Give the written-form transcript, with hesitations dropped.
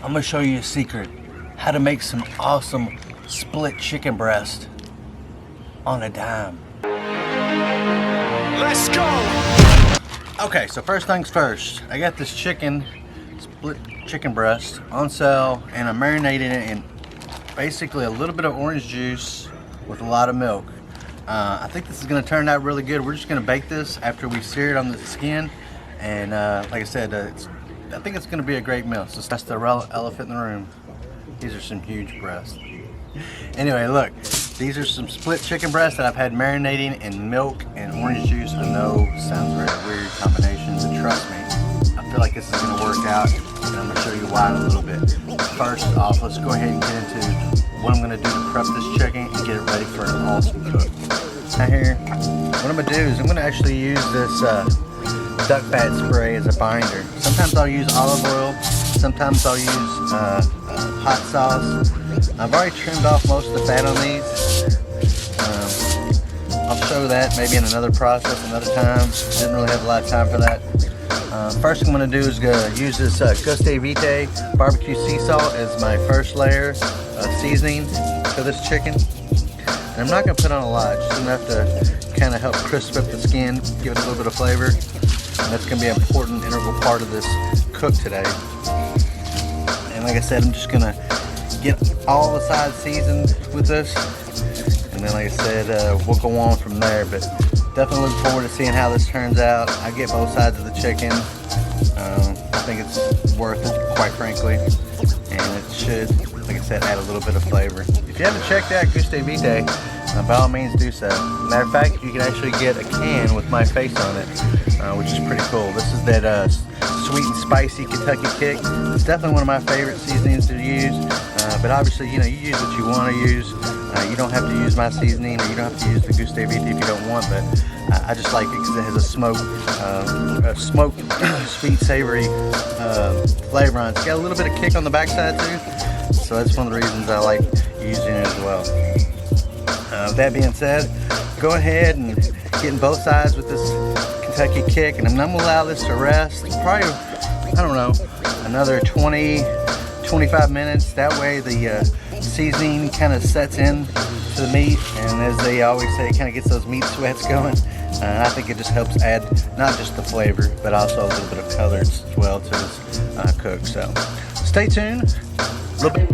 I'm gonna show you a secret. How to make some awesome split chicken breast on a dime. Let's go! Okay, so first things first. I got this chicken, split chicken breast on sale, and I'm marinating it in basically a little bit of orange juice with a lot of milk. I think this is gonna turn out really good. We're just gonna bake this after we sear it on the skin. And like I said, I think it's gonna be a great meal. So that's the elephant in the room. These are some huge breasts. Anyway, look, these are some split chicken breasts that I've had marinating in milk and orange juice. I know sounds very weird combination, but trust me, I feel like this is gonna work out, and I'm gonna show you why in a little bit. First off, let's go ahead and get into what I'm gonna do to prep this chicken and get it ready for an awesome cook. Now here, what I'm gonna do is I'm gonna actually use this duck fat spray as a binder. Sometimes I'll use olive oil, sometimes I'll use hot sauce. I've already trimmed off most of the fat on these. I'll show that maybe in another process another time. Didn't really have a lot of time for that. First thing I'm going to do is use this Guste Vitae barbecue sea salt as my first layer of seasoning for this chicken. And I'm not going to put on a lot, just enough to kind of help crisp up the skin, give it a little bit of flavor. And that's going to be an important integral part of this cook today. And like I said, I'm just going to get all the sides seasoned with this. And then like I said, we'll go on from there. But definitely look forward to seeing how this turns out. I get both sides of the chicken. I think it's worth it, quite frankly. And it should, like I said, add a little bit of flavor. If you haven't checked out Guste Vitae, by all means do so. Matter of fact, you can actually get a can with my face on it, which is pretty cool. This is that sweet and spicy Kentucky kick. It's definitely one of my favorite seasonings to use. But obviously, you use what you want to use. You don't have to use my seasoning, or you don't have to use the Guste Vitae if you don't want. But I just like it because it has a smoked, sweet, savory flavor on it. It's got a little bit of kick on the backside too. So that's one of the reasons I like using it as well. With that being said, go ahead and get in both sides with this Kentucky kick, and I'm going to allow this to rest probably, I don't know, another 20-25 minutes. That way the seasoning kind of sets in to the meat, and as they always say, it kind of gets those meat sweats going. I think it just helps add not just the flavor, but also a little bit of color as well to this cook. So stay tuned. A little bit.